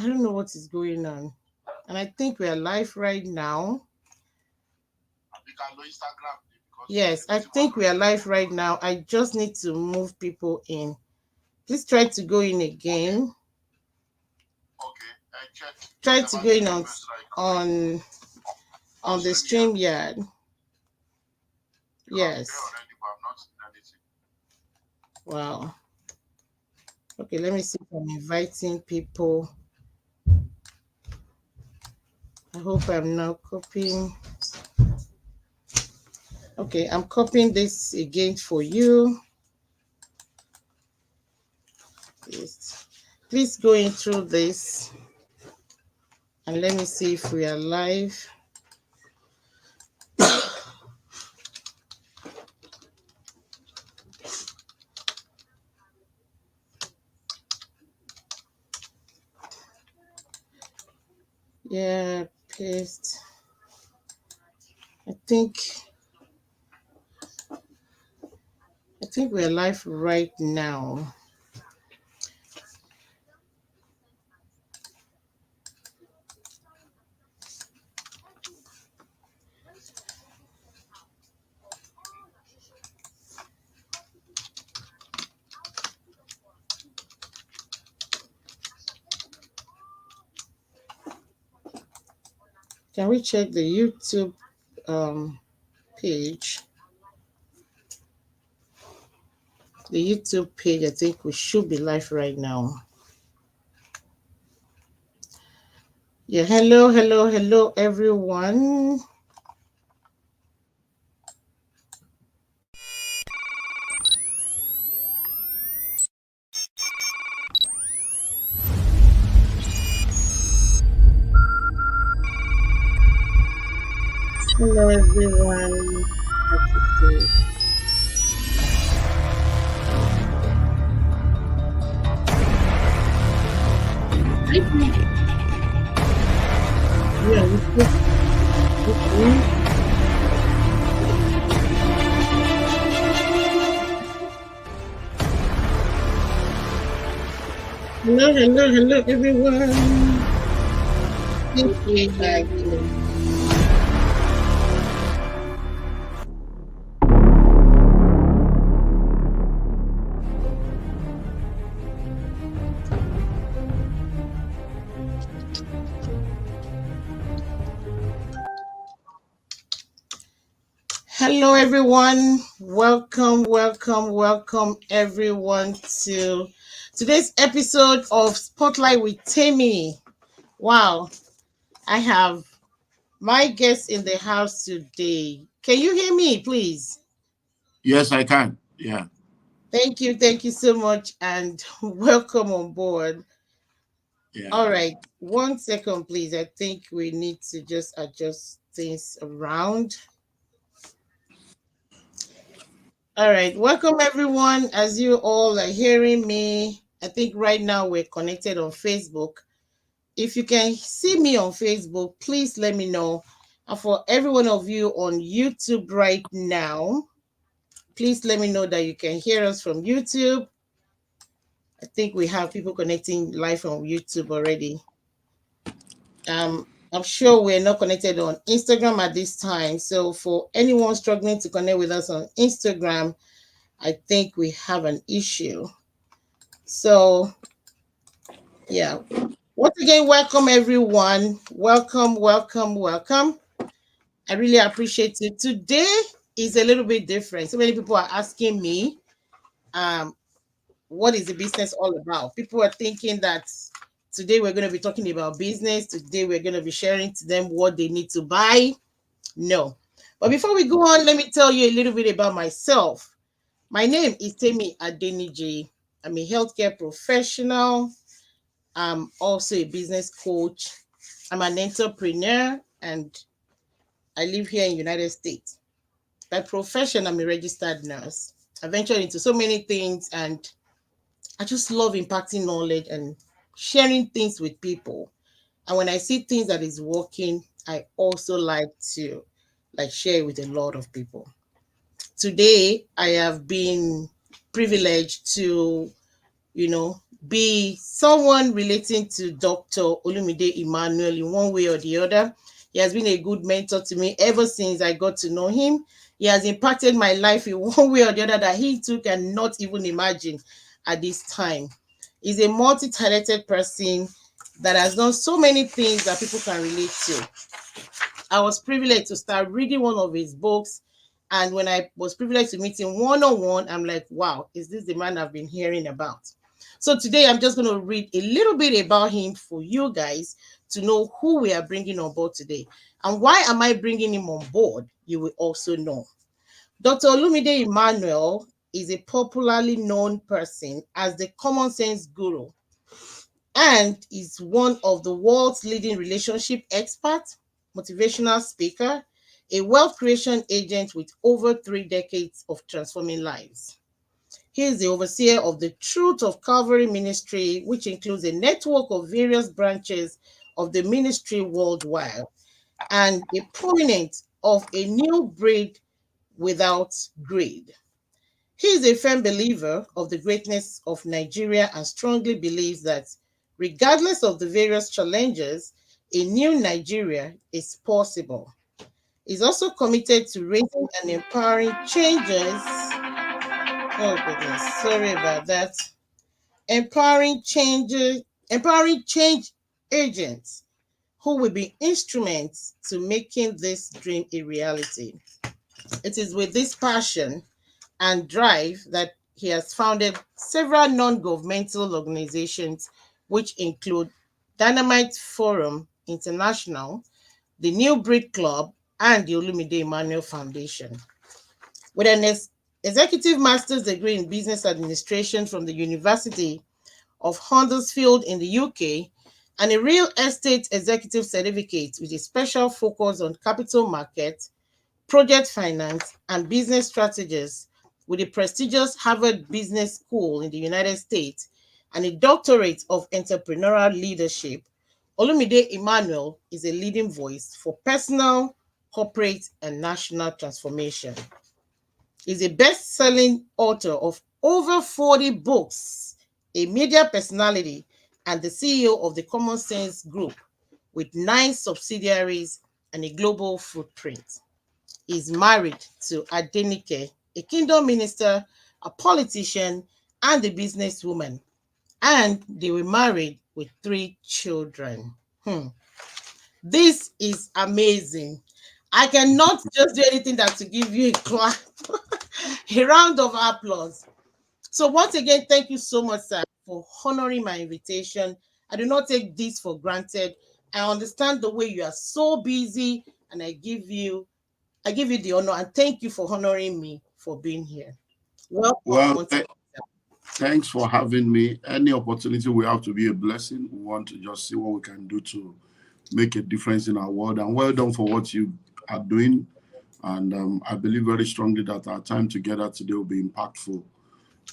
I don't know what is going on. And I think we are live right now. Yes, I think we are live right now. I just need to move people in. Please try to go in again. Try to go in on on the stream yard. Yes. Wow. Okay, let me see if I'm inviting people. I hope I'm not copying. Okay, I'm copying this again for you. Please go in through this and let me see if we are live. Yeah, paste. I think we're live right now. Can we check the YouTube page? The YouTube page, I think we should be live right now. Yeah, hello, everyone. Hello, everyone. Yeah, hello, everyone. Thank you, Maggie. Hello, everyone. Welcome, everyone, to today's episode of Spotlight with Tammy. Wow, I have my guest in the house today. Can you hear me, please? Yes, I can. Yeah. Thank you so much, and welcome on board. Yeah. All right, 1 second, please. I think we need to just adjust things around. All right, welcome everyone. As you all are hearing me, I think right now we're connected on Facebook. If you can see me on Facebook, please let me know. And for every one of you on YouTube right now, please let me know that you can hear us from YouTube. I think we have people connecting live on YouTube already. I'm sure we're not connected on Instagram at this time. So for anyone struggling to connect with us on Instagram, I think we have an issue. So yeah. Once again, welcome everyone. Welcome. I really appreciate it. Today is a little bit different. So many people are asking me, um, what is the business all about? People are thinking that today we're going to be talking about business. Today we're going to be sharing to them what they need to buy. No. But before we go on, let me tell you a little bit about myself. My name is Temi Adeniji. I'm a healthcare professional. I'm also a business coach. I'm an entrepreneur and I live here in the United States. By profession, I'm a registered nurse. I ventured into so many things and I just love impacting knowledge and sharing things with people. And when I see things that is working, I also like to share with a lot of people. Today, I have been privileged to be someone relating to Dr. Olumide Emmanuel in one way or the other. He has been a good mentor to me ever since I got to know him. He has impacted my life in one way or the other that he too cannot even imagine at this time. He's a multi-talented person that has done so many things that people can relate to. I was privileged to start reading one of his books. And when I was privileged to meet him one on one, I'm like, wow, is this the man I've been hearing about? So today I'm just going to read a little bit about him for you guys to know who we are bringing on board today. And why am I bringing him on board? You will also know. Dr. Olumide Emmanuel is a popularly known person as the common sense guru and is one of the world's leading relationship experts, motivational speaker, a wealth creation agent with over 3 decades of transforming lives. He is the overseer of the Truth of Calvary Ministry, which includes a network of various branches of the ministry worldwide, and a proponent of a new breed without greed. He is a firm believer of the greatness of Nigeria and strongly believes that, regardless of the various challenges, a new Nigeria is possible. He's also committed to raising and empowering changes. Oh goodness, sorry about that. Empowering changes, empowering change agents who will be instruments to making this dream a reality. It is with this passion and drive that he has founded several non-governmental organizations, which include Dynamite Forum International, the New Breed Club, and the Olumide Emmanuel Foundation. With an executive master's degree in business administration from the University of Huddersfield in the UK, and a real estate executive certificate with a special focus on capital markets, project finance, and business strategies with the prestigious Harvard Business School in the United States and a doctorate of entrepreneurial leadership, Olumide Emmanuel is a leading voice for personal, corporate, and national transformation. He's a best-selling author of over 40 books, a media personality, and the CEO of the Common Sense Group with 9 subsidiaries and a global footprint. Is married to Adenike, a kingdom minister, a politician, and a businesswoman. And they were married with 3 children. This is amazing. I cannot just do anything than to give you a clap, a round of applause. So once again, thank you so much, sir, for honoring my invitation. I do not take this for granted. I understand the way you are so busy, and I give you the honor and thank you for honoring me for being here. Welcome Well, once again. thanks for having me. Any opportunity we have to be a blessing. We want to just see what we can do to make a difference in our world. And well done for what you are doing. And I believe very strongly that our time together today will be impactful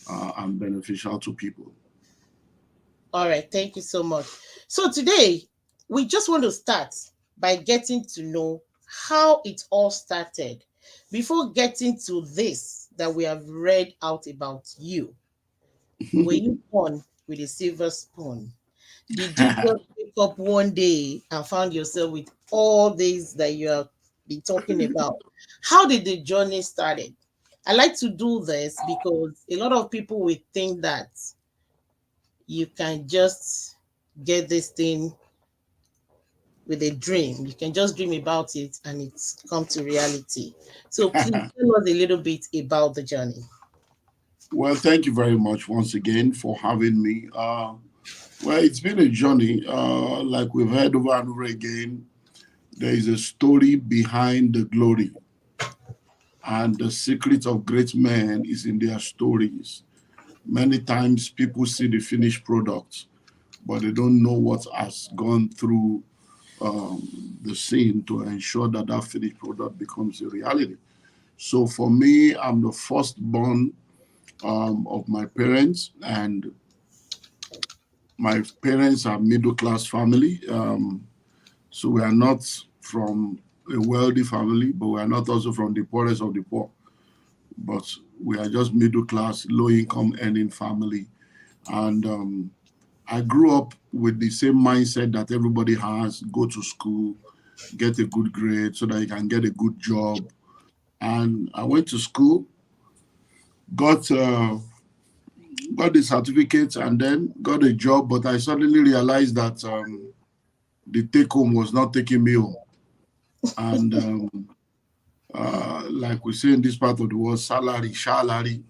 and beneficial to people. All right, thank you so much. So today, we just want to start by getting to know how it all started before getting to this that we have read out about you. Were you born with a silver spoon? Did you just wake up one day and found yourself with all these that you have been talking about? How did the journey started? I like to do this because a lot of people will think that you can just get this thing with a dream. You can just dream about it and it's come to reality. So please tell us a little bit about the journey. Well, thank you very much once again for having me. Well, it's been a journey. Like we've heard over and over again, there is a story behind the glory. And the secret of great men is in their stories. Many times people see the finished product, but they don't know what has gone through the scene to ensure that that finished product becomes a reality. So for me, I'm the firstborn of my parents, and my parents are middle class family. So we are not from a wealthy family, but we are not also from the poorest of the poor. But we are just middle class, low income earning family. And I grew up with the same mindset that everybody has: go to school, get a good grade so that you can get a good job. And I went to school, got got the certificate, and then got a job. But I suddenly realized that the take home was not taking me home. And like we say in this part of the world, salary.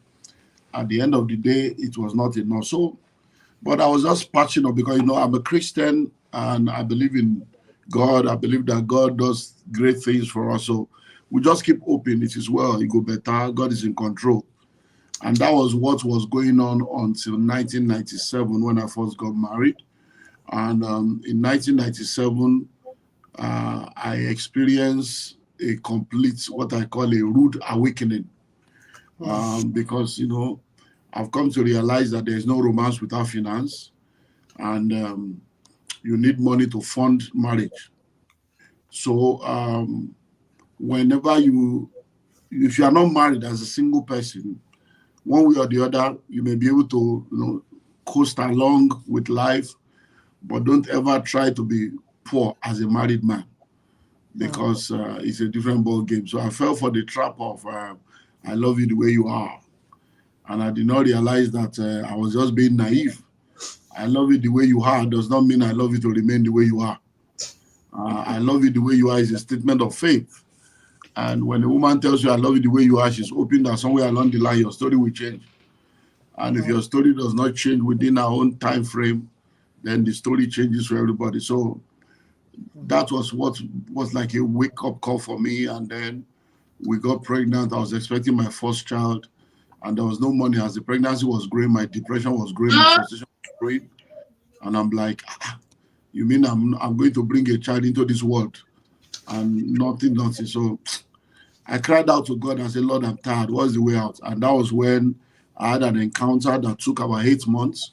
At the end of the day, it was not enough. So, but I was just patching up because, I'm a Christian and I believe in God. I believe that God does great things for us. So we just keep hoping it is well, it go better. God is in control. And that was what was going on until 1997 when I first got married. And in 1997, I experienced a complete, what I call a rude awakening, because, I've come to realize that there's no romance without finance, and you need money to fund marriage. So whenever if you are not married as a single person, one way or the other, you may be able to, coast along with life, but don't ever try to be poor as a married man, because it's a different ball game. So I fell for the trap of I love you the way you are, and I did not realize that I was just being naive. I love you the way you are does not mean I love you to remain the way you are. I love you the way you are is a statement of faith. And when a woman tells you I love you the way you are, she's hoping that somewhere along the line your story will change. And if your story does not change within our own time frame, then the story changes for everybody. So that was what was like a wake up call for me. And then we got pregnant. I was expecting my first child, and there was no money. As the pregnancy was growing, my depression was growing, my frustration was growing. And I'm like, you mean I'm going to bring a child into this world and nothing. So I cried out to God and said, Lord, I'm tired. What's the way out? And that was when I had an encounter that took about 8 months,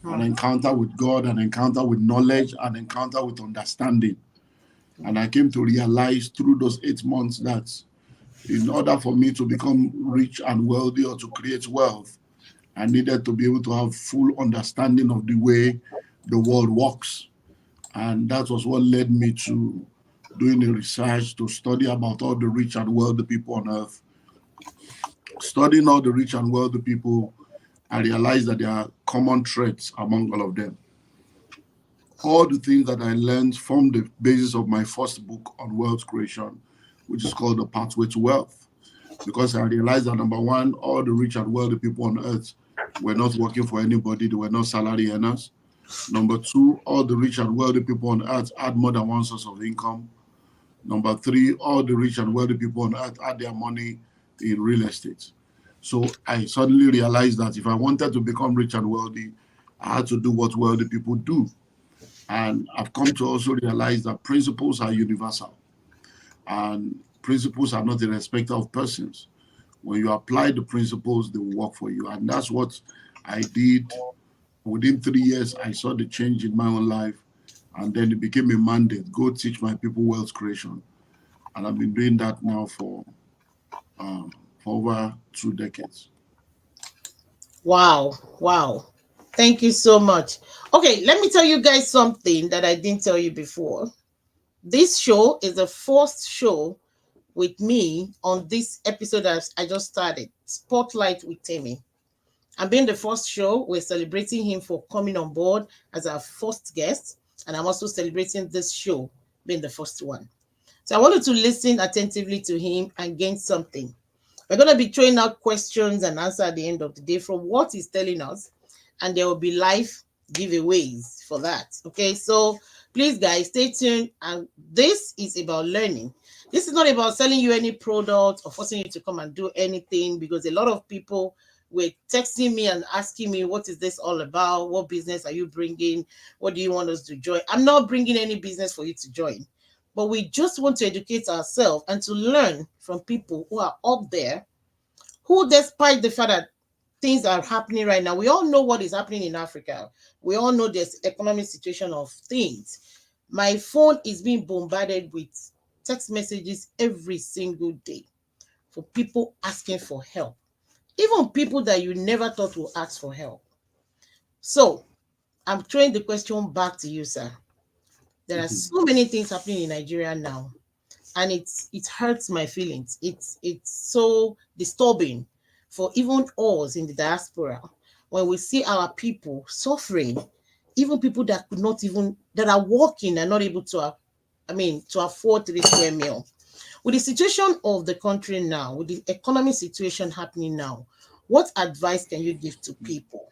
an encounter with God, an encounter with knowledge, an encounter with understanding. And I came to realize through those 8 months that in order for me to become rich and wealthy or to create wealth, I needed to be able to have full understanding of the way the world works. And that was what led me to doing a research to study about all the rich and wealthy people on earth. Studying all the rich and wealthy people, I realized that there are common threads among all of them. All the things that I learned from the basis of my first book on wealth creation, which is called The Pathway to Wealth. Because I realized that number one, all the rich and wealthy people on earth were not working for anybody, they were not salary earners. Number two, all the rich and wealthy people on earth had more than one source of income. Number three, all the rich and wealthy people on earth had their money in real estate. So I suddenly realized that if I wanted to become rich and wealthy, I had to do what wealthy people do. And I've come to also realize that principles are universal, and principles are not a respecter of persons. When you apply the principles, they will work for you. And that's what I did. Within 3 years, I saw the change in my own life. And then it became a mandate: go teach my people wealth creation. And I've been doing that now for over 2 decades. Wow, wow. Thank you so much. Okay, let me tell you guys something that I didn't tell you before. This show is the first show with me on this episode that I just started, Spotlight with Timmy. And being the first show, we're celebrating him for coming on board as our first guest. And I'm also celebrating this show being the first one. So I wanted to listen attentively to him and gain something. We're going to be throwing out questions and answer at the end of the day from what he's telling us, and there will be live giveaways for that. Okay, so please, guys, stay tuned. And this is about learning. This is not about selling you any product or forcing you to come and do anything, because a lot of people were texting me and asking me, what is this all about? What business are you bringing? What do you want us to join? I'm not bringing any business for you to join, but we just want to educate ourselves and to learn from people who are up there, who, despite the fact that things are happening right now, we all know what is happening in Africa. We all know this economic situation of things. My phone is being bombarded with text messages every single day for people asking for help, even people that you never thought would ask for help. So I'm throwing the question back to you, sir. There are Mhm. so many things happening in Nigeria now, and it hurts my feelings. It's so disturbing for even us in the diaspora when we see our people suffering, even people that could not even that are working and not able to to afford 3 square meal. With the situation of the country now, with the economic situation happening now, what advice can you give to people?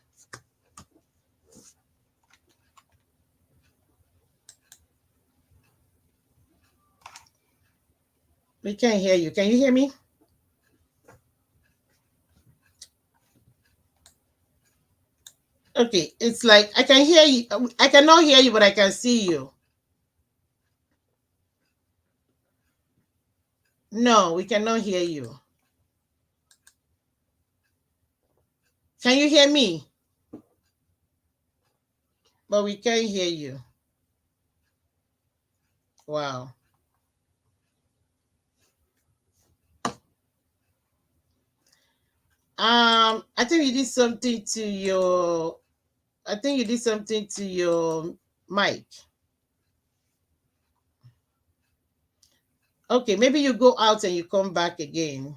We can't hear you. Can you hear me? Okay, it's like I can hear you. I cannot hear you, but I can see you. No, we cannot hear you. Can you hear me? But we can't hear you. Wow. I think you did something to your. I think you did something to your mic. Okay, maybe you go out and you come back again.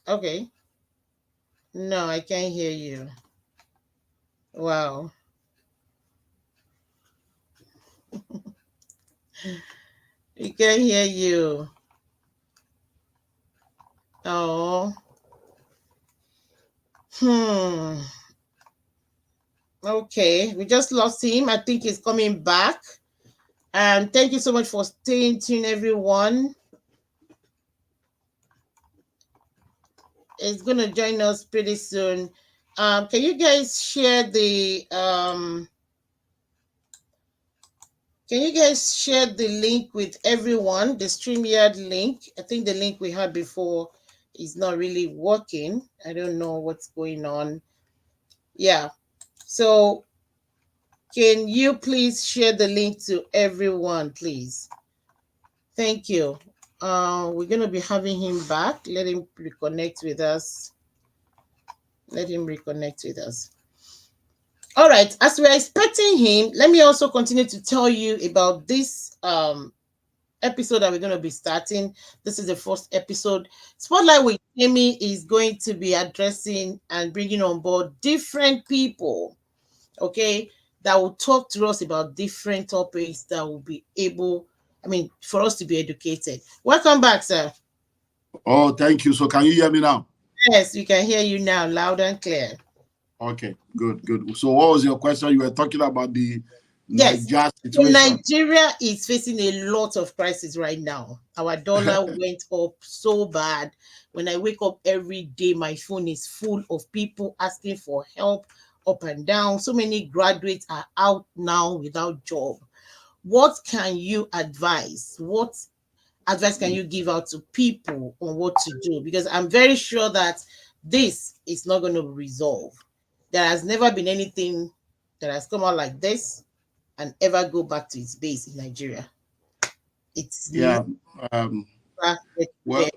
Okay. No, I can't hear you. Wow. We can't hear you. Oh. Hmm. Okay. We just lost him. I think he's coming back. Thank you so much for staying tuned, everyone. Is gonna join us pretty soon. Can you guys share the link with everyone? The StreamYard link. I think the link we had before is not really working. I don't know what's going on. Yeah. So can you please share the link to everyone, please? Thank you. We're gonna be having him back. Let him reconnect with us. Let him reconnect with us. All right, as we're expecting him, let me also continue to tell you about this episode that we're going to be starting. This is the first episode. Spotlight with Amy is going to be addressing and bringing on board different people, okay, that will talk to us about different topics that will be able, for us to be educated. Welcome back, sir. Oh, thank you. So can you hear me now? Yes, we can hear you now, loud and clear. Okay, good, good. So what was your question? You were talking about the Yes. Niger So situation. Nigeria is facing a lot of crisis right now. Our dollar went up so bad. When I wake up every day, my phone is full of people asking for help up and down. So many graduates are out now without job. What can you advise? What advice can you give out to people on what to do? Because I'm very sure that this is not going to resolve. There has never been anything that has come out like this and ever go back to its base in Nigeria. It's never Yeah. Um, yet well,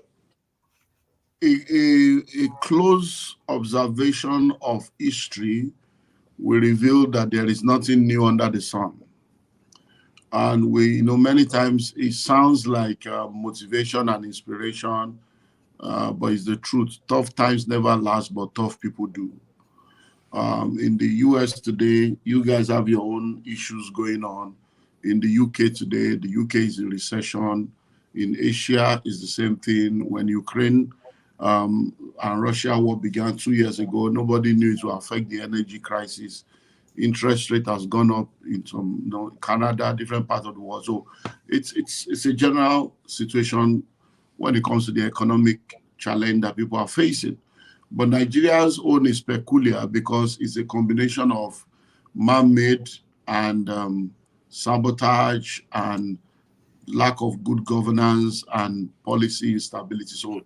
there. a close observation of history will reveal that there is nothing new under the sun. And many times it sounds like motivation and inspiration, but it's the truth. Tough times never last, but tough people do. In the US today, you guys have your own issues going on. In the UK today, the UK is in recession. In Asia, is the same thing. When Ukraine and Russia war began 2 years ago, nobody knew it would affect the energy crisis. Interest rate has gone up in some, Canada, different parts of the world. So it's a general situation when it comes to the economic challenge that people are facing. But Nigeria's own is peculiar because it's a combination of man-made and sabotage and lack of good governance and policy instability. So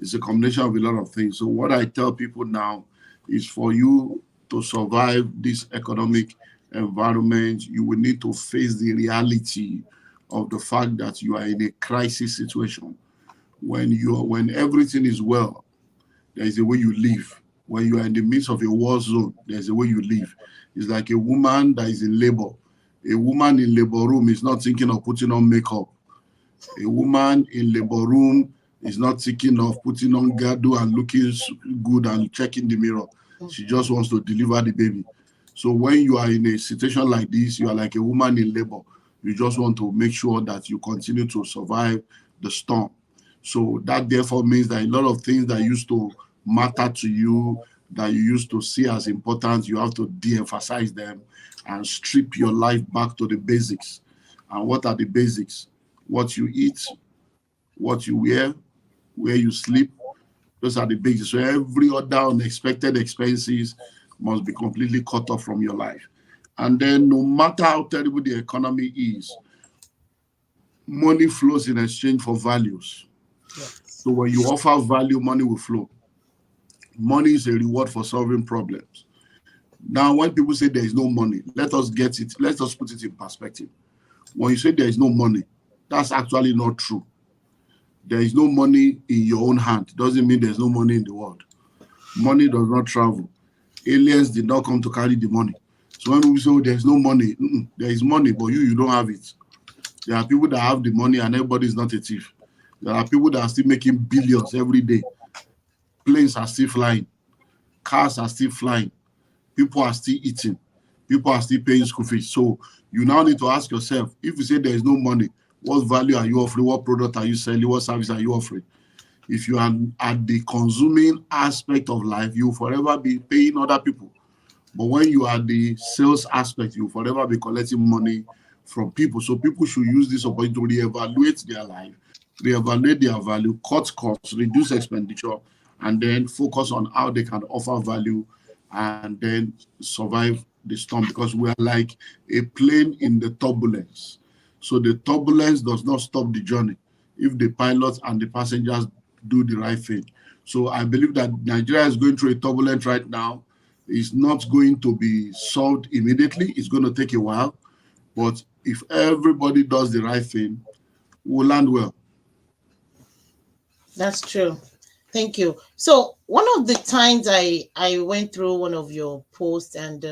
it's a combination of a lot of things. So what I tell people now is for you to survive this economic environment, you will need to face the reality of the fact that you are in a crisis situation. When everything is well, there is a way you live. when you are in the midst of a war zone, there's a way you live. It's like a woman that is in labor. A woman in labor room is not thinking of putting on makeup. A woman in labor room is not thinking of putting on girdle and looking good and checking the mirror. She just wants to deliver the baby. So when you are in a situation like this, you are like a woman in labor. You just want to make sure that you continue to survive the storm. So that therefore means that a lot of things that used to matter to you, that you used to see as important, you have to de-emphasize them and strip your life back to the basics. And what are the basics? What you eat, what you wear, where you sleep. Those are the basics. So every other unexpected expenses must be completely cut off from your life. And then no matter how terrible the economy is, money flows in exchange for values. Yes. So when you offer value, money will flow. Money is a reward for solving problems. Now, when people say there is no money, let us put it in perspective. When you say there is no money, that's actually not true. There is no money in your own hand. Doesn't mean there's no money in the world. Money does not travel. Aliens did not come to carry the money. So when we say, oh, there's no money, there is money, but you don't have it. There are people that have the money and everybody is not a thief. There are people that are still making billions every day. Planes are still flying. Cars are still flying. People are still eating. People are still paying school fees. So you now need to ask yourself, if you say there is no money, what value are you offering? What product are you selling? What service are you offering? If you are at the consuming aspect of life, you will forever be paying other people. But when you are the sales aspect, you will forever be collecting money from people. So people should use this opportunity to reevaluate their life, reevaluate their value, cut costs, reduce expenditure, and then focus on how they can offer value and then survive the storm, because we are like a plane in the turbulence. So the turbulence does not stop the journey if the pilots and the passengers do the right thing. So I believe that Nigeria is going through a turbulence right now. It's not going to be solved immediately. It's going to take a while. But if everybody does the right thing, we'll land well. That's true. Thank you. So one of the times I went through one of your posts, and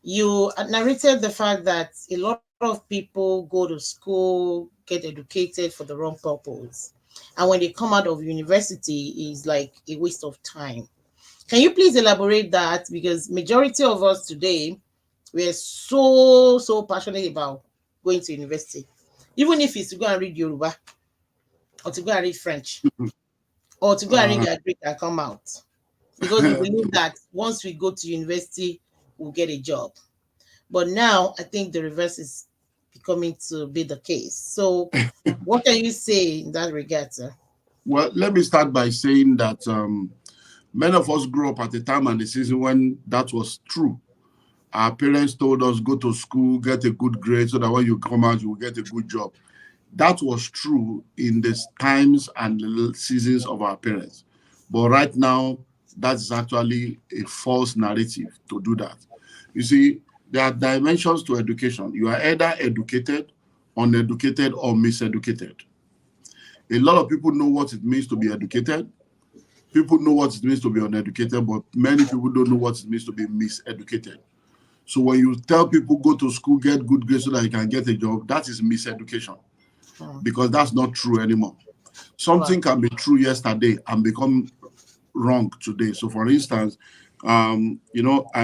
you narrated the fact that a lot of people go to school, get educated for the wrong purpose, and when they come out of university, is like a waste of time. Can you please elaborate that? Because majority of us today, we are so passionate about going to university, even if it's to go and read Yoruba, or to go and read French, or to go and read Uh, your Greek and come out, because we believe that once we go to university, we'll get a job. But now I think the reverse is becoming to be the case. So, what can you say in that regard, sir? well, let me start by saying that many of us grew up at a time and the season when that was true. Our parents told us, go to school, get a good grade, so that when you come out, you will get a good job. That was true in the times and the seasons of our parents. But right now, that's actually a false narrative to do that. You see, there are dimensions to education. You are either educated, uneducated, or miseducated. A lot of people know what it means to be educated. People know what it means to be uneducated, but many people don't know what it means to be miseducated. So when you tell people go to school, get good grades so that you can get a job, that is miseducation, Hmm. because that's not true anymore. Wow. Something can be true yesterday and become wrong today. So for instance, I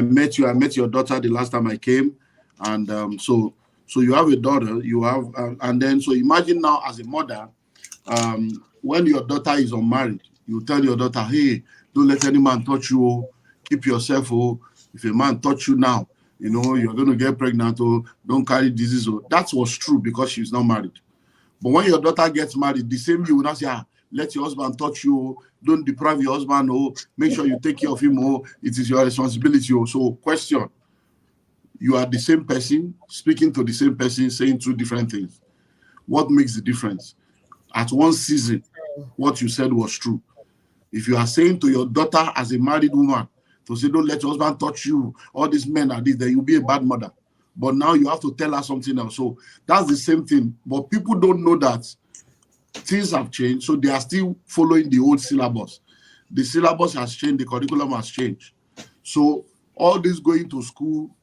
met your daughter the last time I came, and so you have a daughter, you have, and then so imagine now as a mother, when your daughter is unmarried, you tell your daughter, hey, don't let any man touch you, oh, keep yourself, oh, if a man touch you now, you're going to get pregnant, oh, don't carry disease, oh. That was true because she's not married. But when your daughter gets married, the same you will not say, let your husband touch you, oh, don't deprive your husband, oh, make sure you take care of him, oh, it is your responsibility, oh. So question, you are the same person, speaking to the same person, saying two different things. What makes the difference? At one season, what you said was true. If you are saying to your daughter as a married woman to say, don't let your husband touch you, all these men are this, then you'll be a bad mother. But now you have to tell her something else. So that's the same thing. But people don't know that things have changed, so they are still following the old syllabus. The syllabus has changed, the curriculum has changed. So all this going to school,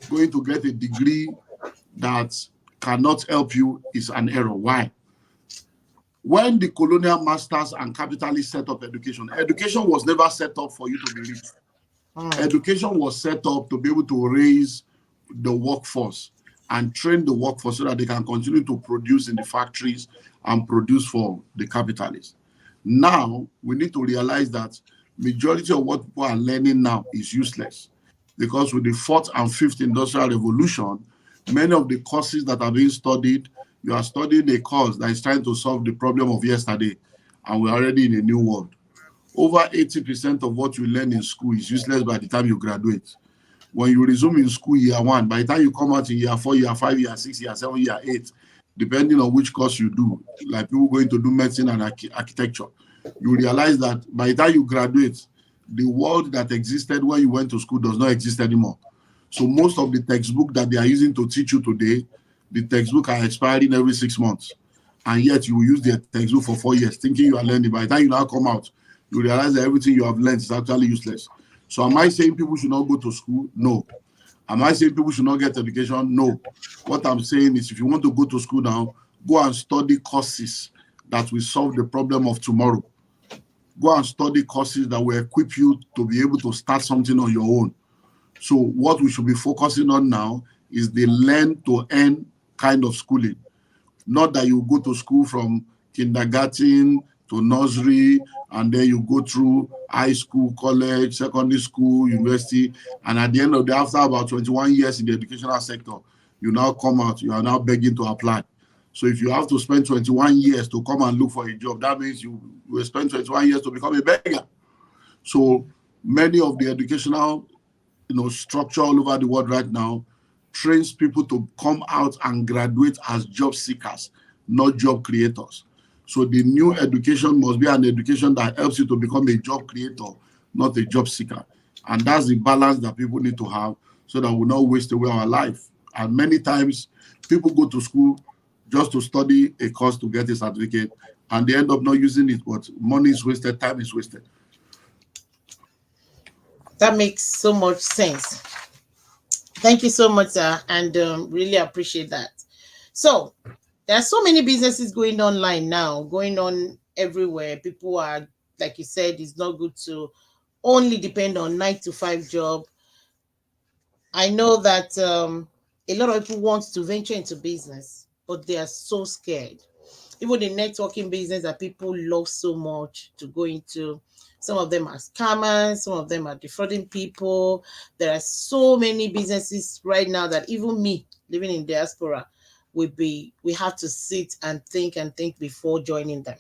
going to get a degree that cannot help you is an error. Why? When the colonial masters and capitalists set up education, education was never set up for you to be rich. Mm. Education was set up to be able to raise the workforce and train the workforce so that they can continue to produce in the factories and produce for the capitalists. Now, we need to realize that majority of what people are learning now is useless because with the fourth and fifth industrial revolution, many of the courses that are being studied, you are studying a course that is trying to solve the problem of yesterday, and we're already in a new world. Over 80% of what you learn in school is useless by the time you graduate. When you resume in school year one, by the time you come out in year 4, year 5, year 6, year 7, year 8, depending on which course you do, like people going to do medicine and architecture, you realize that by the time you graduate, the world that existed when you went to school does not exist anymore. So most of the textbook that they are using to teach you today, the textbook are expiring every 6 months. And yet you will use the textbook for 4 years thinking you are learning. By the time you now come out, you realize that everything you have learned is actually useless. So am I saying people should not go to school? No. Am I saying people should not get education? No. What I'm saying is if you want to go to school now, go and study courses that will solve the problem of tomorrow. Go and study courses that will equip you to be able to start something on your own. So what we should be focusing on now is the learn to earn kind of schooling. Not that you go to school from kindergarten to nursery, and then you go through high school, college, secondary school, university, and at the end of the day, after about 21 years in the educational sector, you now come out, you are now begging to apply. So if you have to spend 21 years to come and look for a job, that means you will spend 21 years to become a beggar. So many of the educational structure all over the world right now trains people to come out and graduate as job seekers, not job creators. So the new education must be an education that helps you to become a job creator, not a job seeker. And that's the balance that people need to have so that we not waste away our life. And many times people go to school just to study a course to get a certificate, and they end up not using it, but money is wasted, time is wasted. That makes so much sense. Thank you so much, sir, and really appreciate that. So, there are so many businesses going online now, going on everywhere. People are, like you said, it's not good to only depend on 9 to 5 job. I know that a lot of people want to venture into business, but they are so scared. Even the networking business that people love so much to go into, some of them are scammers, some of them are defrauding people. There are so many businesses right now that even me living in diaspora we have to sit and think before joining them.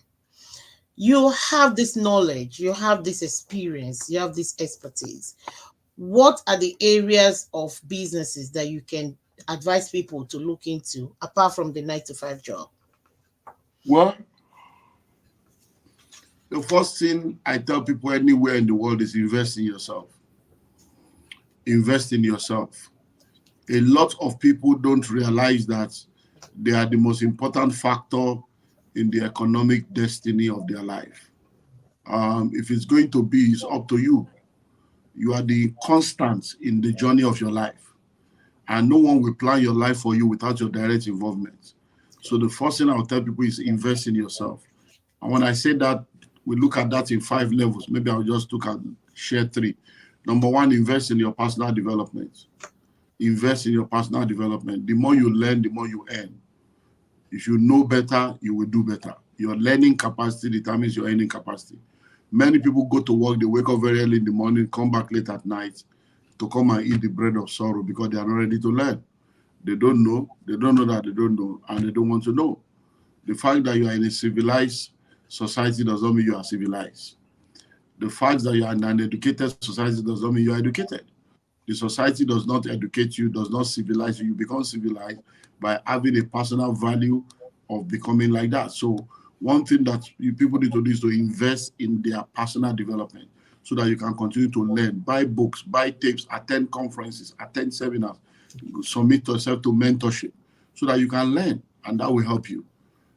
You have this knowledge, you have this experience, you have this expertise. What are the areas of businesses that you can advise people to look into apart from the 9 to 5 job? Well, the first thing I tell people anywhere in the world is invest in yourself. Invest in yourself. A lot of people don't realize that they are the most important factor in the economic destiny of their life. If it's going to be, it's up to you. You are the constant in the journey of your life, and no one will plan your life for you without your direct involvement. So the first thing I'll tell people is invest in yourself. And when I say that, we look at that in 5 levels. Maybe I'll just look at share 3. Number 1, invest in your personal development. Invest in your personal development. The more you learn, the more you earn. If you know better, you will do better. Your learning capacity determines your earning capacity. Many people go to work, they wake up very early in the morning, come back late at night to come and eat the bread of sorrow because they are not ready to learn. They don't know that they don't know, and they don't want to know. The fact that you are in a civilized society does not mean you are civilized. The fact that you are in an educated society does not mean you are educated. The society does not educate you, does not civilize you. You become civilized by having a personal value of becoming like that. So one thing that people need to do is to invest in their personal development so that you can continue to learn. Buy books, buy tapes, attend conferences, attend seminars, submit yourself to mentorship so that you can learn, and that will help you.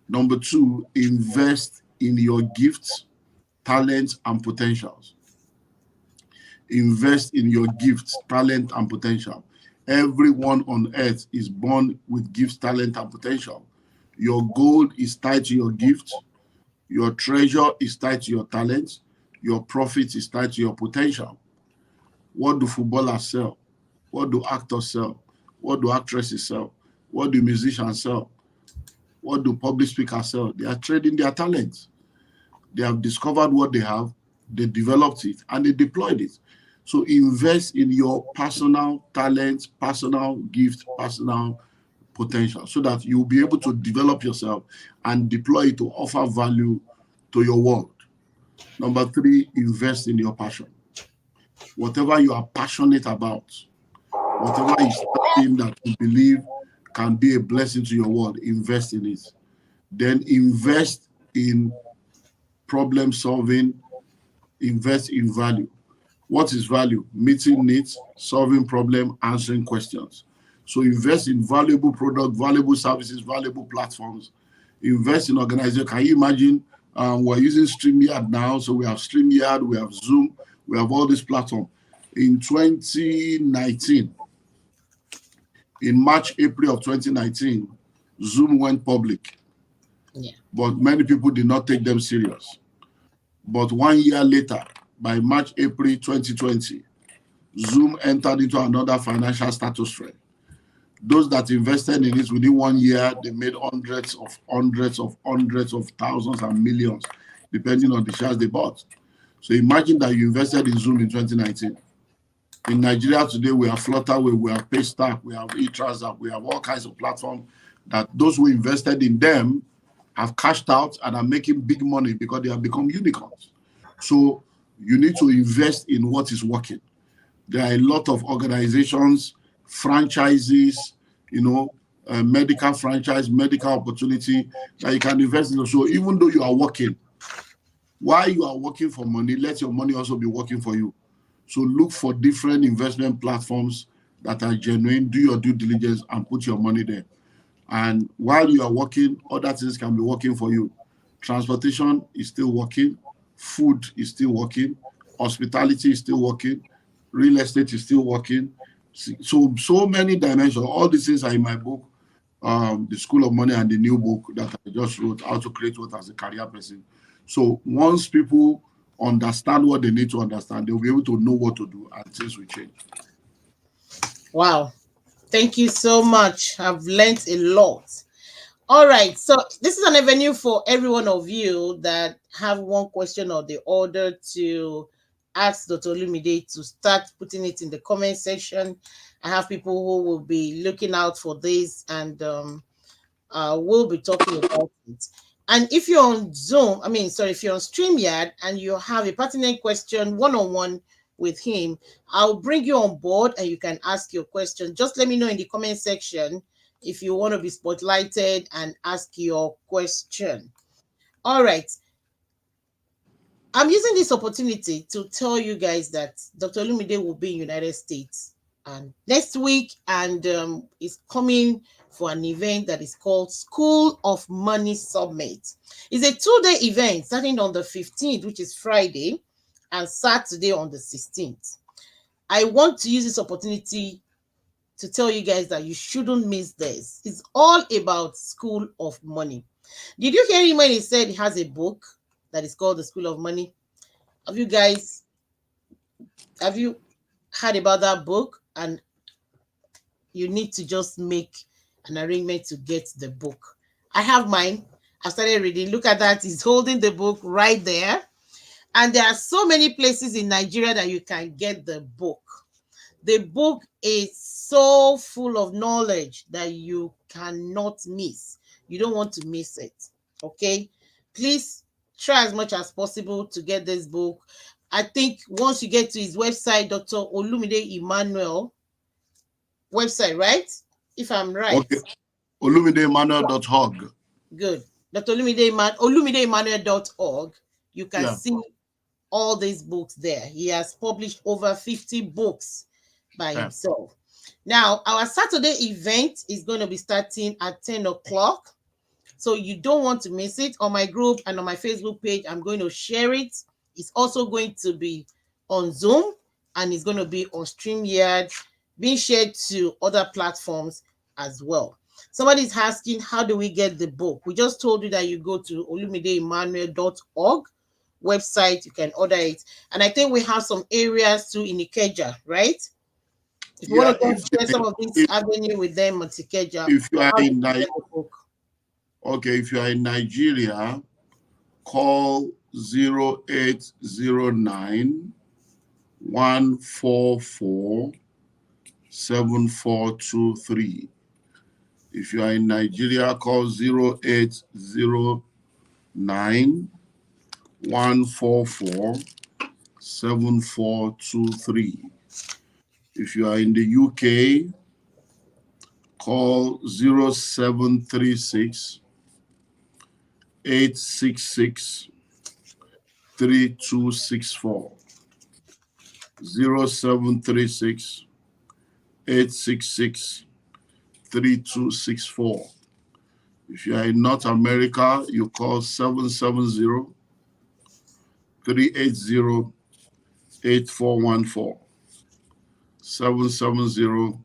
Number 2, invest in your gifts talents, and potentials. Invest in your gifts, talent, and potential. Everyone on earth is born with gifts, talent, and potential. Your gold is tied to your gifts. Your treasure is tied to your talents. Your profit is tied to your potential. What do footballers sell? What do actors sell? What do actresses sell? What do musicians sell? What do public speakers sell? They are trading their talents. They have discovered what they have, they developed it, and they deployed it. So invest in your personal talents, personal gift, personal potential, so that you'll be able to develop yourself and deploy it to offer value to your world. Number three, invest in your passion. Whatever you are passionate about, whatever is something that you believe can be a blessing to your world, invest in it. Then invest in problem solving, invest in value. What is value? Meeting needs, solving problem, answering questions. So invest in valuable product, valuable services, valuable platforms. Invest in organization. Can you imagine? We're using StreamYard now, so we have StreamYard, we have Zoom, we have all these platforms. In 2019, in March, April of 2019, Zoom went public, Yeah. but many people did not take them serious. But 1 year later, by March, April 2020, Zoom entered into another financial stratosphere. Those that invested in it within 1 year, they made hundreds of thousands and millions, depending on the shares they bought. So imagine that you invested in Zoom in 2019. In Nigeria today, we have Flutterwave, we have Paystack, we have eTransact, we have all kinds of platforms that those who invested in them have cashed out and are making big money because they have become unicorns. So you need to invest in what is working. There are a lot of organizations, franchises, medical franchise, medical opportunity that you can invest in. So even though you are working, while you are working for money, let your money also be working for you. So look for different investment platforms that are genuine, do your due diligence and put your money there. And while you are working, other things can be working for you. Transportation is still working, food is still working, hospitality is still working, real estate is still working. So many dimensions. All these things are in my book, The School of Money, and the new book that I just wrote, How to Create Wealth as a Career Person. So once people understand what they need to understand, they'll be able to know what to do and things will change. Wow. Thank you so much. I've learned a lot. All right. So this is an avenue for every one of you that have one question or the other to ask Dr. Olumide to start putting it in the comment section. I have people who will be looking out for this, and we'll be talking about it. And if you're on Zoom, if you're on StreamYard and you have a pertinent question one-on-one with him, I'll bring you on board and you can ask your question. Just let me know in the comment section if you want to be spotlighted and ask your question. All right. I'm using this opportunity to tell you guys that Dr. Olumide will be in United States and next week, and is coming for an event that is called School of Money Summit. It's a 2-day event starting on the 15th, which is Friday, and Saturday on the 16th. I want to use this opportunity to tell you guys that you shouldn't miss this. It's all about School of Money. Did you hear him when he said he has a book that is called The School of Money? Have you guys, have you heard about that book? And you need to just make an arrangement to get the book. I have mine. I started reading. Look at that. He's holding the book right there. And there are so many places in Nigeria that you can get the book. The book is so full of knowledge that you cannot miss. You don't want to miss it. Okay? Please try as much as possible to get this book. I think once you get to his website, Dr. Olumide Emmanuel website, right? If I'm right. Okay. OlumideEmmanuel.org. Good. Dr. OlumideEmmanuel.org. You can Yeah. see all these books there. He has published over 50 books by Yeah. himself. Now, our Saturday event is going to be starting at 10 o'clock. So you don't want to miss it. On my group and on my Facebook page, I'm going to share it. It's also going to be on Zoom, and it's going to be on StreamYard, being shared to other platforms as well. Somebody's asking, how do we get the book? We just told you that you go to olumideemmanuel.org website, you can order it. And I think we have some areas too in Ikeja, right? If you want Yeah, to go share some of this avenue with them on Ikeja, if you are how do in you get the book? okay, if you are in Nigeria, call 0809 144 7423. If you are in Nigeria, call 0809 144 7423. If you are in the UK, call 0736 866 3264. 0736 866 3264. If you are in North America, you call 770 380 8414. 770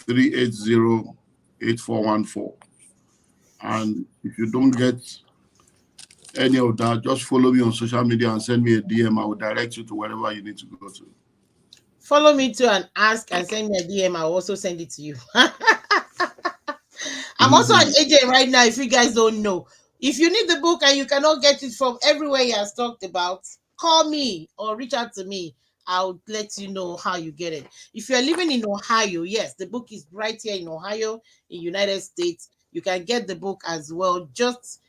380 8414. And if you don't get any of that, just follow me on social media and send me a DM. I will direct you to wherever you need to go to. Follow me too and ask and send me a DM. I'll also send it to you. I'm also an agent right now, if you guys don't know. If you need the book and you cannot get it from everywhere he has talked about, call me or reach out to me. I'll let you know how you get it. If you're living in Ohio, yes, the book is right here in Ohio, in United States. You can get the book as well. Just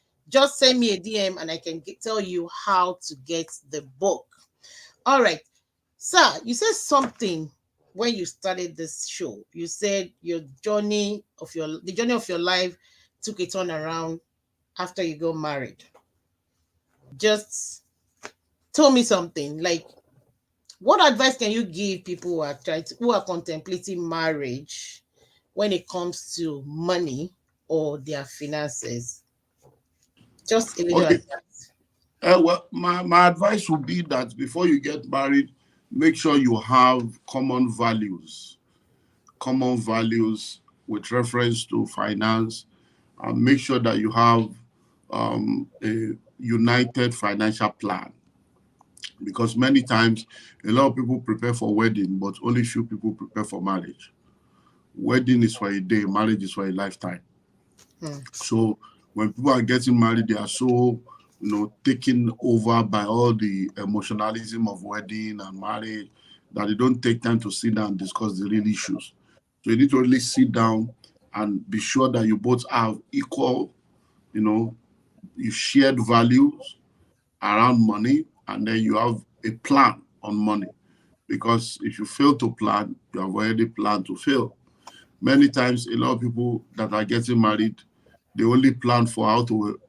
send me a DM and I can tell you how to get the book. All right. Sir, you said something when you started this show. You said the journey of your life took a turn around after you got married. Just tell me something. Like, what advice can you give people who are contemplating marriage when it comes to money or their finances? Just a little Okay. advice. Well, my advice would be that before you get married, make sure you have common values with reference to finance, and make sure that you have a united financial plan. Because many times, a lot of people prepare for wedding, but only few people prepare for marriage. Wedding is for a day, marriage is for a lifetime. Hmm. So when people are getting married, they are so taken over by all the emotionalism of wedding and marriage that they don't take time to sit down and discuss the real issues. So you need to really sit down and be sure that you both have equal, you know, you shared values around money, and then you have a plan on money. Because if you fail to plan, you have already planned to fail. Many times, a lot of people that are getting married, they only plan for how to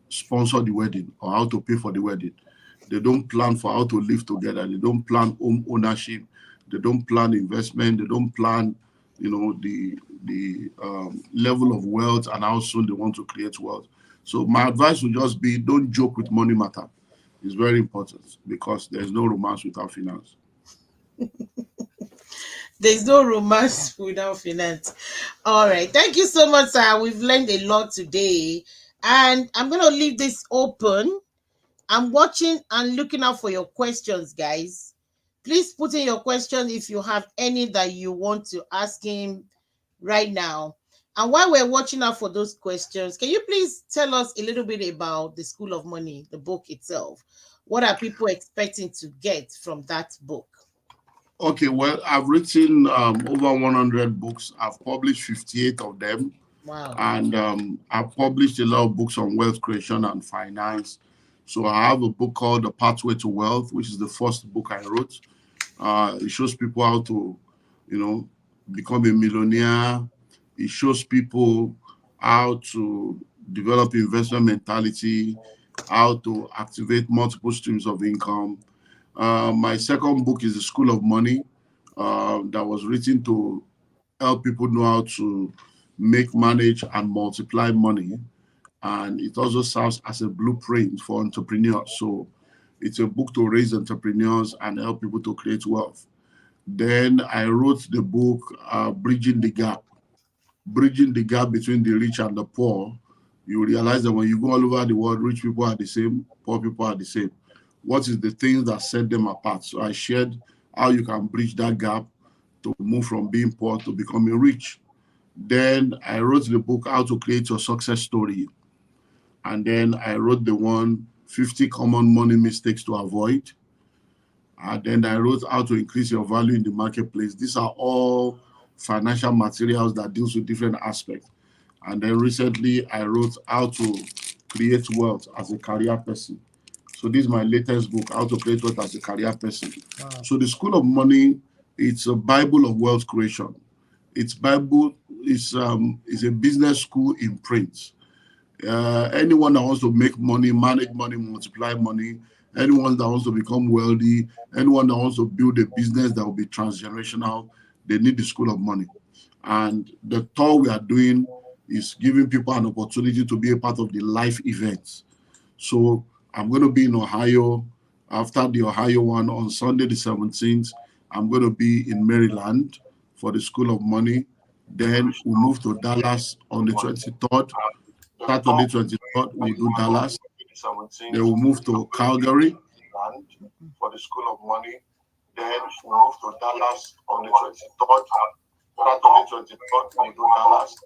sponsor the wedding or how to pay for the wedding. They don't plan for how to live together. They don't plan home ownership. They don't plan investment. They don't plan, the level of wealth and how soon they want to create wealth. So my advice would just be, don't joke with money matter. It's very important because there's no romance without finance. There's no romance without finance. All right. Thank you so much, sir. We've learned a lot today. And I'm going to leave this open. I'm watching and looking out for your questions, guys. Please put in your questions if you have any that you want to ask him right now. And while we're watching out for those questions, can you please tell us a little bit about the School of Money, the book itself? What are people expecting to get from that book? Okay, well, I've written over 100 books. I've published 58 of them. Wow. And I've published a lot of books on wealth creation and finance. So I have a book called The Pathway to Wealth, which is the first book I wrote. It shows people how to, you know, become a millionaire. It shows people how to develop investment mentality, how to activate multiple streams of income. My second book is The School of Money, that was written to help people know how to make, manage, and multiply money. And it also serves as a blueprint for entrepreneurs. So It's a book to raise entrepreneurs and help people to create wealth. Then I wrote the book, Bridging the Gap Between the Rich and the Poor. You realize that when you go all over the world, rich people are the same, poor people are the same. What is the things that set them apart? So I shared how you can bridge that gap to move from being poor to becoming rich. Then I wrote the book, How to Create Your Success Story. And then I wrote the one, 50 Common Money Mistakes to Avoid. And then I wrote How to Increase Your Value in the Marketplace. These are all financial materials that deals with different aspects. And then recently I wrote How to Create Wealth as a Career Person. So this is my latest book, How to Create Wealth as a Career Person. Wow. So the School of Money, it's a Bible of wealth creation. It's Bible is a business school in print. Anyone that wants to make money, manage money, multiply money, anyone that wants to become wealthy, anyone that wants to build a business that will be transgenerational, they need the School of Money. And the tour we are doing is giving people an opportunity to be a part of the live events. So I'm going to be in Ohio after the Ohio one on Sunday the 17th. I'm going to be in Maryland for the School of Money. Then we'll move to Dallas on the 23rd. Saturday 23rd, we'll do Dallas. Then we'll move to Calgary for the School of Money. Then we'll move to Dallas on the 23rd. Saturday 23rd, we'll do Dallas.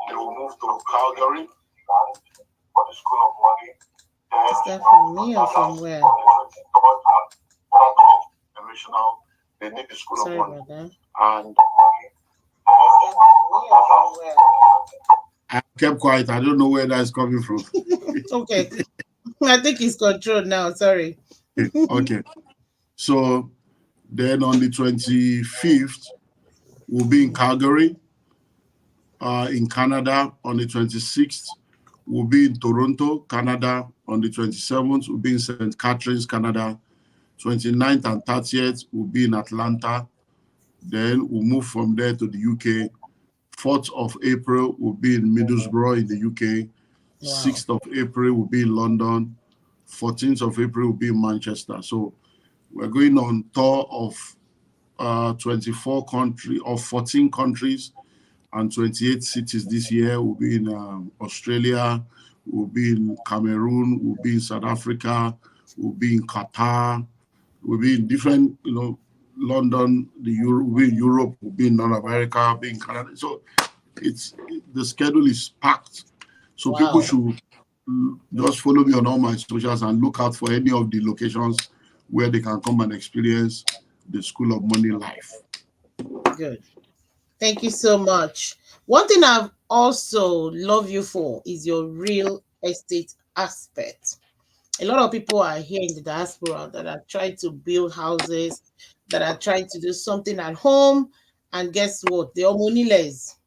Then we'll move to Calgary for the School of Money. Is that from me or from where? They need the School Sorry of Money. about that. And I kept quiet. I don't know where that's coming from. Okay. I think it's controlled now. Sorry. Okay. So then on the 25th, we'll be in Calgary, in Canada. On the 26th, we'll be in Toronto, Canada. On the 27th, we'll be in St. Catharines, Canada. 29th and 30th, we'll be in Atlanta. Then we'll move from there to the UK. 4th of April, we'll be in Middlesbrough in the UK. Wow. 6th of April, we'll be in London. 14th of April, we'll be in Manchester. So we're going on tour of 24 countries, of 14 countries and 28 cities this year. We'll be in Australia, we'll be in Cameroon, we'll be in South Africa, we'll be in Qatar, we'll be in different, London, we'll be in Europe, we'll be in North America, we'll be in Canada. So the schedule is packed. So people Wow. should just follow me on all my socials and look out for any of the locations where they can come and experience the School of Money live. Good. Thank you so much. One thing I've also love you for is your real estate aspect. A lot of people are here in the diaspora that are trying to build houses, that are trying to do something at home, and guess what? They are moneyless.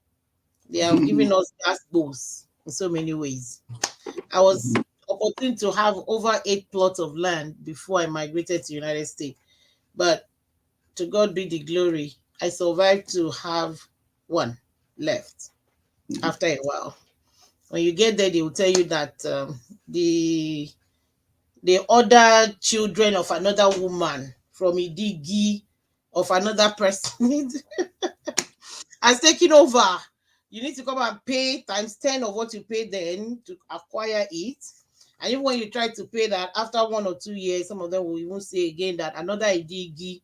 They are giving us gas bills in so many ways. I was opportune to have over 8 plots of land before I migrated to United States, but to God be the glory. I survived to have one left after a while. When you get there, they will tell you that the other children of another woman from Idigi of another person has taken over. You need to come and pay times 10 of what you paid then to acquire it. And even when you try to pay that after 1 or 2 years, some of them will even say again that another Idigi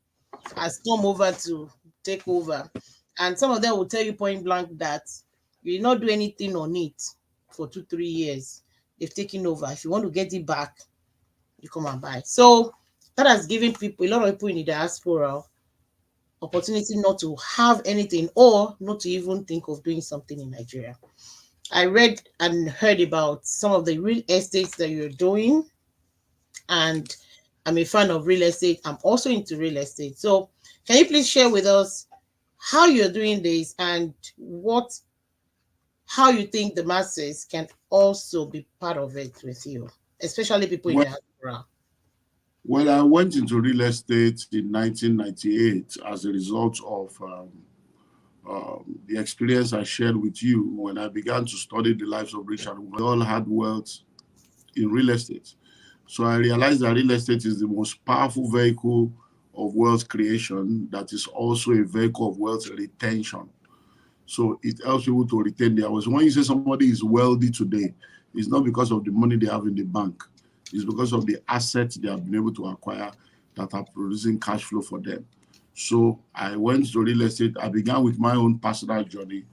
has come over to take over. And some of them will tell you point blank that you did not do anything on it for 2, 3 years. They've taken over. If you want to get it back, you come and buy. So that has given people, a lot of people in the diaspora, opportunity not to have anything or not to even think of doing something in Nigeria. I read and heard about some of the real estates that you're doing, and I'm a fan of real estate. I'm also into real estate. So can you please share with us how you're doing this and how you think the masses can also be part of it with you, especially people in Well, the diaspora? well, I went into real estate in 1998 as a result of the experience I shared with you when I began to study the lives of rich and we all had wealth in real estate. So I realized that real estate is the most powerful vehicle of wealth creation that is also a vehicle of wealth retention. So it helps people to retain their wealth. When you say somebody is wealthy today, it's not because of the money they have in the bank. It's because of the assets they have been able to acquire that are producing cash flow for them. So I went to real estate. I began with my own personal journey,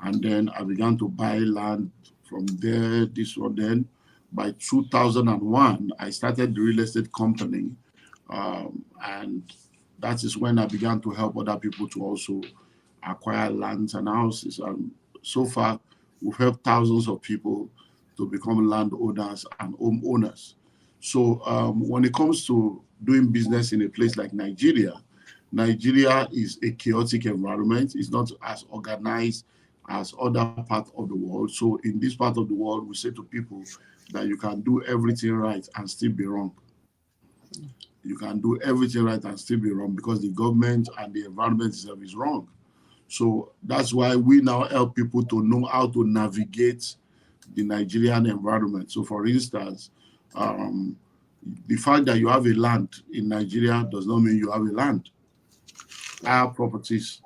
and then I began to buy land from there, this one. Then by 2001, I started the real estate company, and that is when I began to help other people to also acquire lands and houses. And so far, we've helped thousands of people to become landowners and homeowners. So when it comes to doing business in a place like Nigeria, Nigeria is a chaotic environment. It's not as organized as other parts of the world. So in this part of the world, we say to people that you can do everything right and still be wrong. You can do everything right and still be wrong because the government and the environment itself is wrong. So that's why we now help people to know how to navigate the Nigerian environment. So, for instance, um, the fact that you have a land in Nigeria does not mean you have a land. I have properties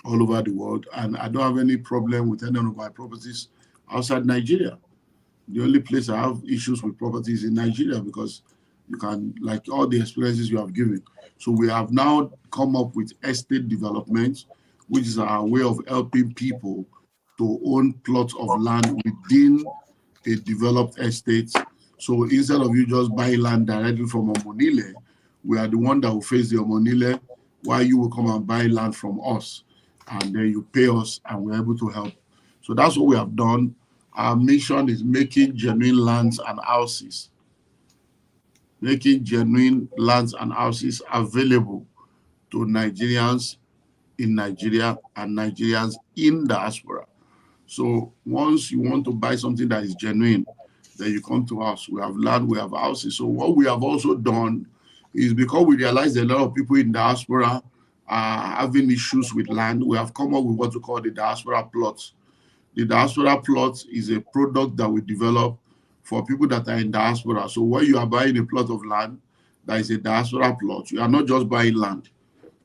all over the world, and I don't have any problem with any of my properties outside Nigeria. The only place I have issues with property is in Nigeria because you can, like all the experiences you have given. So we have now come up with estate development, which is our way of helping people to own plots of land within a developed estate. So instead of you just buying land directly from Omonile, we are the one that will face the Omonile while you will come and buy land from us. And then you pay us and we're able to help. So that's what we have done. Our mission is making genuine lands and houses, making genuine lands and houses available to Nigerians in Nigeria and Nigerians in diaspora. So once you want to buy something that is genuine, then you come to us. We have land, we have houses. So what we have also done is because we realize a lot of people in diaspora are having issues with land, we have come up with what we call the diaspora plots. The diaspora plot is a product that we develop for people that are in diaspora. So when you are buying a plot of land that is a diaspora plot, you are not just buying land.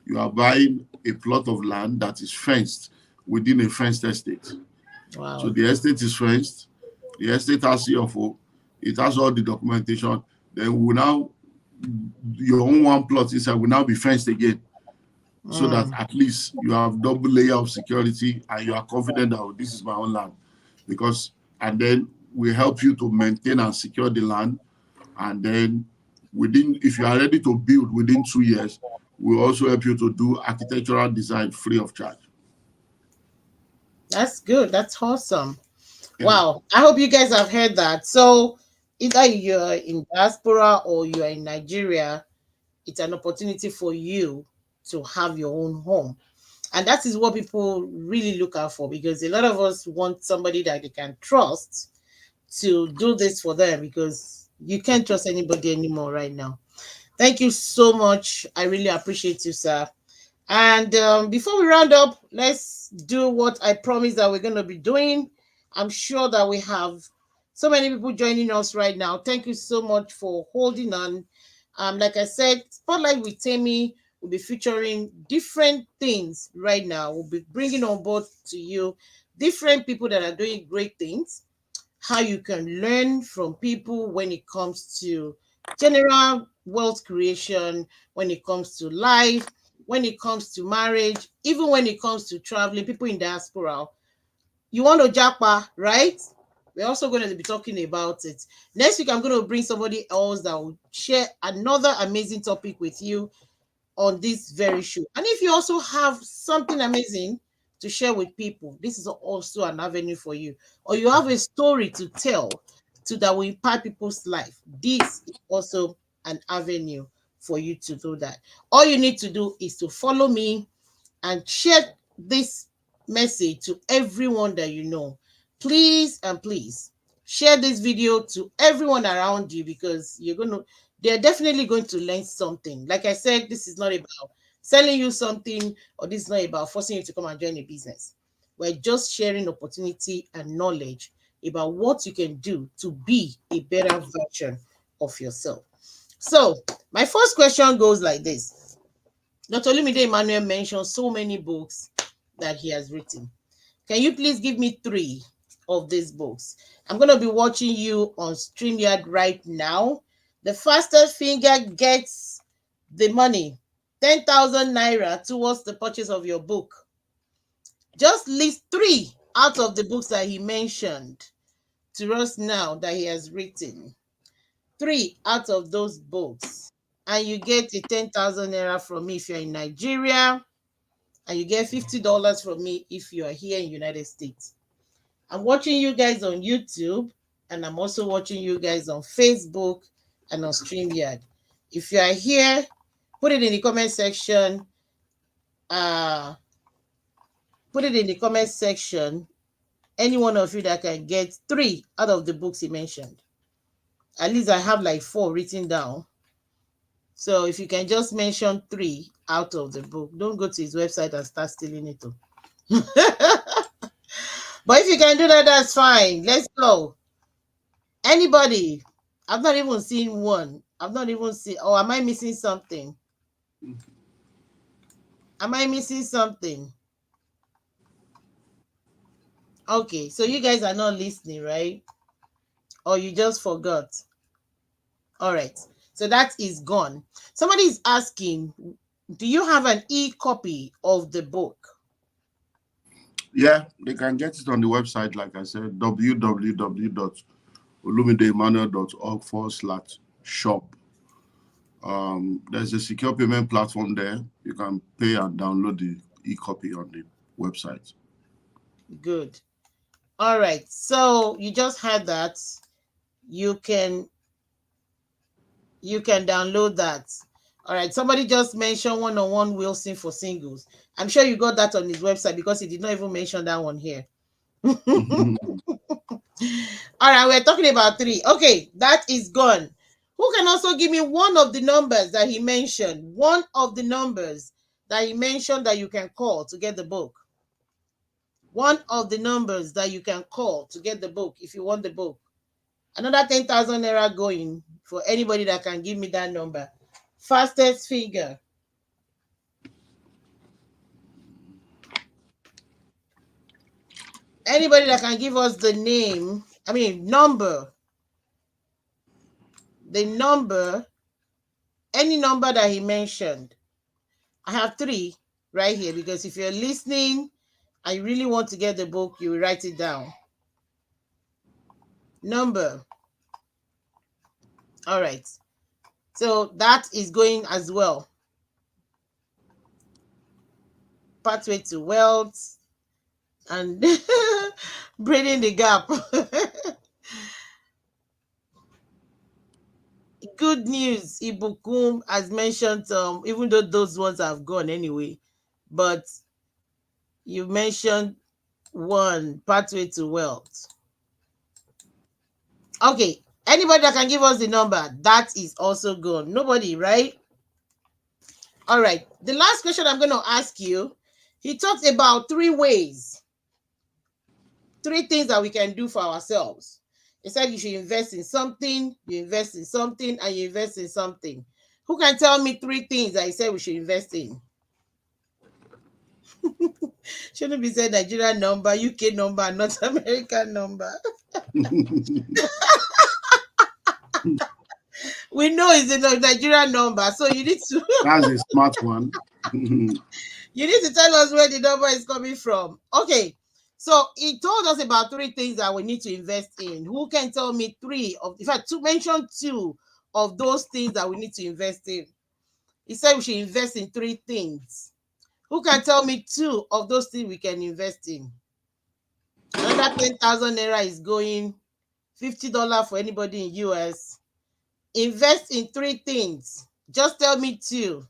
You are buying a plot of land that is fenced within a fenced estate. So Wow. the estate is fenced. The estate has CFO. It has all the documentation. Then we will now, your own one plot inside will now be fenced again, so that Mm. at least you have double layer of security and you are confident that, oh, this is my own land. Because, and then we help you to maintain and secure the land. And then within, if you are ready to build within 2 years, we also help you to do architectural design free of charge. That's good. That's awesome. Yeah. Wow. I hope you guys have heard that. So either you're in diaspora or you're in Nigeria, it's an opportunity for you to have your own home. And that is what people really look out for, because a lot of us want somebody that they can trust to do this for them, because you can't trust anybody anymore right now. Thank you so much. I really appreciate you, sir. And before we round up, let's do what I promised that we're going to be doing. I'm sure that we have so many people joining us right now. Thank you so much for holding on. Like I said, Spotlight with Tammy will be featuring different things right now. We'll be bringing on board to you different people that are doing great things, how you can learn from people when it comes to general wealth creation, when it comes to life, when it comes to marriage, even when it comes to traveling, people in diaspora. You want to japa, right? We're also going to be talking about it. Next week, I'm going to bring somebody else that will share another amazing topic with you on this very show. And if you also have something amazing to share with people, this is also an avenue for you. Or you have a story to tell to that will impact people's life. This is also an avenue for you to do that. All you need to do is to follow me and share this message to everyone that you know. Please and please share this video to everyone around you, because they're definitely going to learn something. Like I said, this is not about selling you something, or this is not about forcing you to come and join a business. We're just sharing opportunity and knowledge about what you can do to be a better version of yourself. So, my first question goes like this. Dr. Olumide Emmanuel mentioned so many books that he has written. Can you please give me three of these books? I'm going to be watching you on StreamYard right now. The fastest finger gets the money, 10,000 naira towards the purchase of your book. Just list three out of the books that he mentioned to us now that he has written. Three out of those books. And you get a 10,000 naira from me if you're in Nigeria. And you get $50 from me if you are here in United States. I'm watching you guys on YouTube, and I'm also watching you guys on Facebook and on StreamYard. If you are here, put it in the comment section. Uh, put it in the comment section. Any one of you that can get three out of the books he mentioned. At least I have like four written down. So if you can just mention three out of the book, don't go to his website and start stealing it. But if you can do that, that's fine. Let's go. Anybody? I've not even seen one. I've not even seen. Oh, am I missing something? Am I missing something? Okay, so you guys are not listening, right? Or you just forgot? All right. So that is gone. Somebody is asking, do you have an e-copy of the book? Yeah, they can get it on the website, like I said, www.olumideemmanuel.org/shop. There's a secure payment platform there. You can pay and download the e-copy on the website. Good. All right. So you just had that. You can download that. All right. Somebody just mentioned one-on-one Wilson for singles. I'm sure you got that on his website because he did not even mention that one here. All right, we're talking about three. Okay, that is gone. Who can also give me one of the numbers that he mentioned? One of the numbers that he mentioned that you can call to get the book. One of the numbers that you can call to get the book if you want the book. Another 10,000 naira going for anybody that can give me that number. Fastest finger. Anybody that can give us the number. The number, any number that he mentioned. I have three right here because if you're listening and you really want to get the book, you will write it down. Number. All right. So that is going as well. Pathway to wealth and bridging the gap. Good news. Ibukum has mentioned even though those ones have gone anyway, but you mentioned one, pathway to wealth. Okay. Anybody that can give us the number, that is also gone. Nobody, right? All right. The last question I'm going to ask you, he talked about three ways, three things that we can do for ourselves. He said you should invest in something, you invest in something, and you invest in something. Who can tell me three things that he said we should invest in? Shouldn't be said Nigerian number, UK number, North American number. We know it's a Nigerian number, so you need to That's a smart one. you need to tell us where the number is coming from. Okay. So he told us about three things that we need to invest in. Who can tell me three of, in fact, to mention two of those things that we need to invest in? He said we should invest in three things. Who can tell me two of those things we can invest in? Another 10,000 naira is going, $50 for anybody in US. Invest in three things. Just tell me two.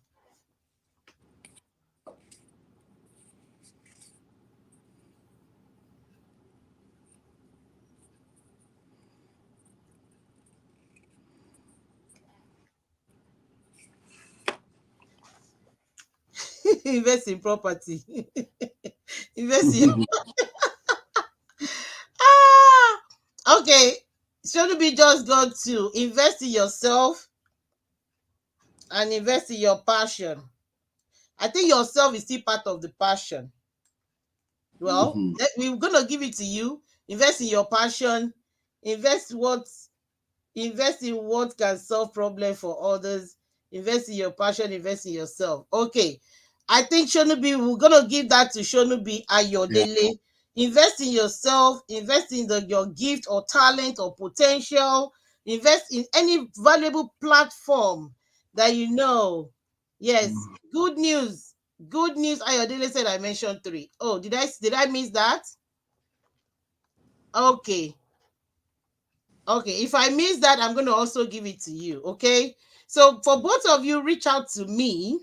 Invest in property. Invest in. Ah, okay. Shouldn't be just got to invest in yourself and invest in your passion. I think yourself is still part of the passion. Well, Mhm. we're gonna give it to you. Invest in your passion. Invest what invest in what can solve problem for others. Invest in your passion. Invest in yourself. Okay, I think Shonubi, we're gonna give that to Shonubi Yeah. Ayodele. Invest in yourself. Invest in your gift or talent or potential. Invest in any valuable platform that you know. Yes, Mm. good news. Good news. Ayodele said I mentioned three. Oh, did I miss that? Okay. Okay, if I miss that, I'm going to also give it to you. Okay. So for both of you, reach out to me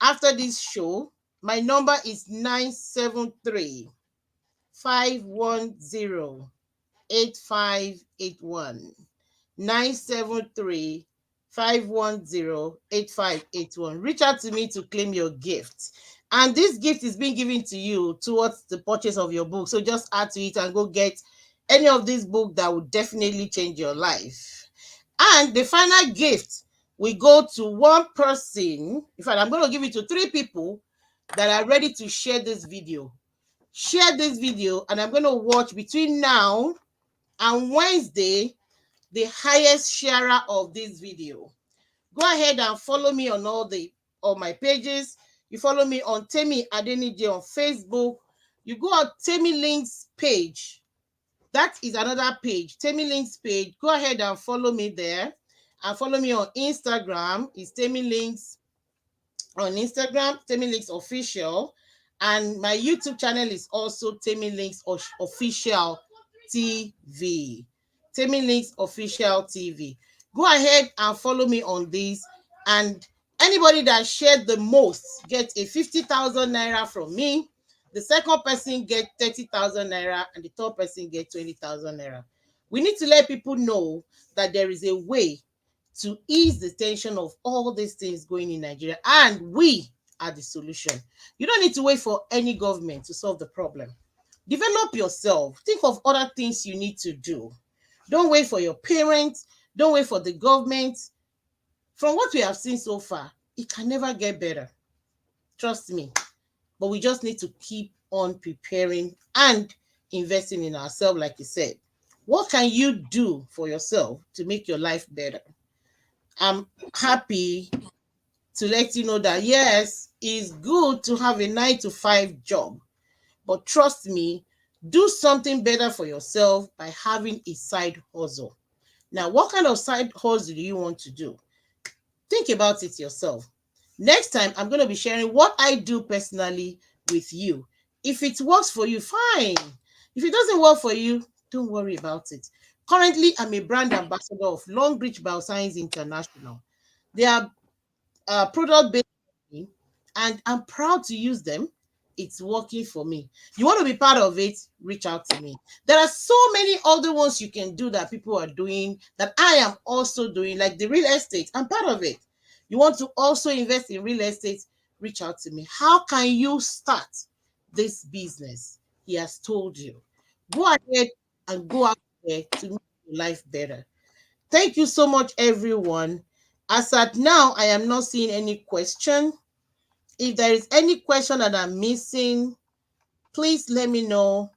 after this show. My number is 973-510-8581. 973-510-8581. Reach out to me to claim your gift. And this gift is being given to you towards the purchase of your book. So just add to it and go get any of these books that will definitely change your life. And the final gift we go to one person. In fact, I'm going to give it to three people that are ready to share this video. Share this video, and I'm going to watch between now and Wednesday the highest sharer of this video. Go ahead and follow me on all my pages. You follow me on Temi Adeniji on Facebook. You go on Temi Link's page. That is another page, Temi Link's page. Go ahead and follow me there. And follow me on Instagram. It's Temi Links on Instagram, Temi Links Official. And my YouTube channel is also Temi Links Official TV. Temi Links Official TV. Go ahead and follow me on this. And anybody that shared the most get a 50,000 naira from me. The second person get 30,000 naira, and the third person get 20,000 naira. We need to let people know that there is a way to ease the tension of all these things going in Nigeria, and we are the solution. You don't need to wait for any government to solve the problem. Develop yourself. Think of other things you need to do. Don't wait for your parents. Don't wait for the government. From what we have seen so far, it can never get better. Trust me. But we just need to keep on preparing and investing in ourselves, like you said. What can you do for yourself to make your life better? I'm happy to let you know that yes, it's good to have a 9 to 5 job, but trust me, do something better for yourself by having a side hustle. Now, what kind of side hustle do you want to do? Think about it yourself. Next time, I'm going to be sharing what I do personally with you. If it works for you, fine. If it doesn't work for you, don't worry about it. Currently, I'm a brand ambassador of Long Beach Bioscience International. They are product based, and I'm proud to use them. It's working for me. You want to be part of it, reach out to me. There are so many other ones you can do that people are doing that I am also doing, like the real estate. I'm part of it. You want to also invest in real estate, reach out to me. How can you start this business? He has told you. Go ahead and go out there to make your life better. Thank you so much, everyone. As at now, I am not seeing any question. If there is any question that I'm missing, please let me know.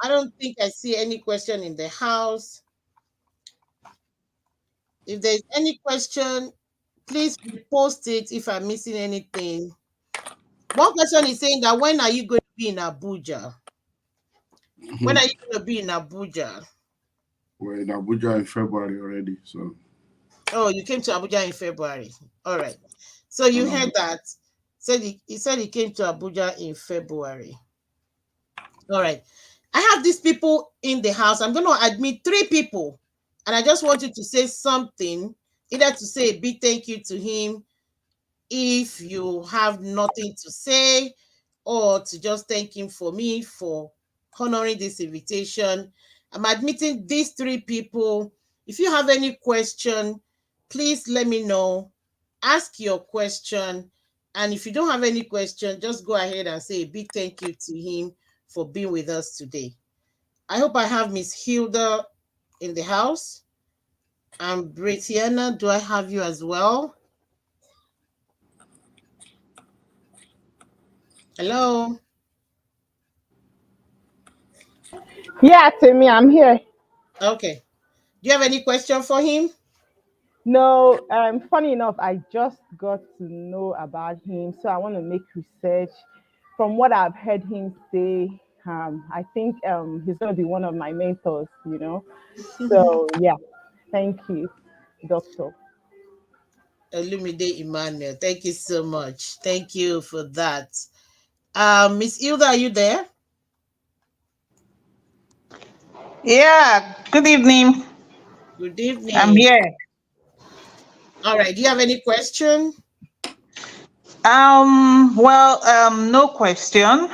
I don't think I see any question in the house. If there's any question, please post it if I'm missing anything. One question is saying that when are you going to be in Abuja? When are Mhm. you going to be in Abuja? We're in Abuja in February already, so Oh, you came to Abuja in February. All right. So you and heard that. He said he came to Abuja in February. All right. I have these people in the house. I'm going to admit three people. And I just want you to say something, either to say a big thank you to him if you have nothing to say, or to just thank him for me for honoring this invitation. I'm admitting these three people. If you have any question, please let me know. Ask your question. And if you don't have any question, just go ahead and say a big thank you to him for being with us today. I hope I have Miss Hilda in the house. And Britiana, do I have you as well? Hello. Yeah, Timmy, I'm here. Okay. Do you have any question for him? No, funny enough, I just got to know about him, so I want to make research. From what I've heard him say, I think he's going to be one of my mentors. So, yeah, thank you, Doctor. Olumide Emmanuel. Thank you so much. Thank you for that. Miss Hilda, are you there? Yeah, good evening. Good I'm evening. here. All right. Do you have any question? No question,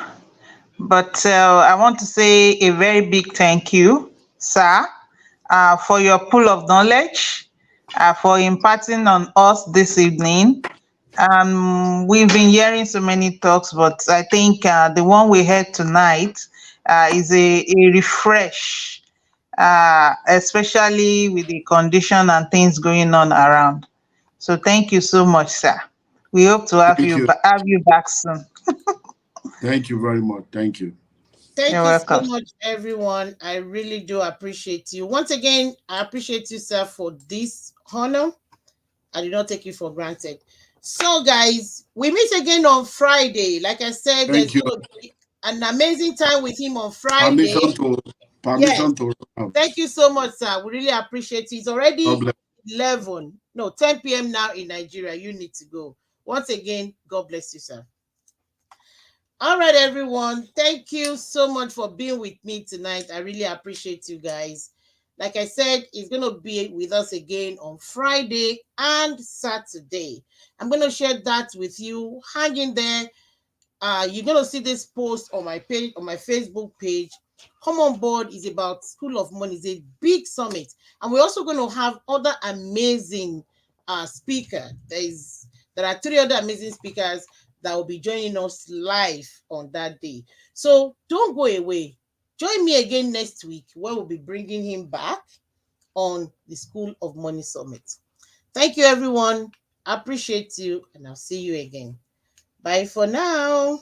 but I want to say a very big thank you, sir, for your pool of knowledge, for imparting on us this evening. We've been hearing so many talks, but I think the one we heard tonight is a refresh, especially with the condition and things going on around. So thank you so much, sir. We hope to have Thank you. have you back soon. Thank you very much. Thank you. Thank You're you so welcome. much, everyone. I really do appreciate you. Once again, I appreciate you, sir, for this honor. I do not take you for granted. So, guys, we meet again on Friday. Like I said, there's Thank you. going to be an amazing time with him on Permission Friday. to Yes. permission to run out. Thank you so much, sir. We really appreciate it. It's God already bless. 11, no, 10 p.m. now in Nigeria. You need to go. Once again, God bless you, sir. All right, everyone. Thank you so much for being with me tonight. I really appreciate you guys. Like I said, he's going to be with us again on Friday and Saturday. I'm going to share that with you. Hang in there. You're gonna see this post on my page, on my Facebook page. Come on board is about School of Money. It's a big summit, and we're also going to have other amazing speaker. There are three other amazing speakers that will be joining us live on that day. So don't go away. Join me again next week where we'll be bringing him back on the School of Money Summit. Thank you, everyone. I appreciate you, and I'll see you again. Bye for now.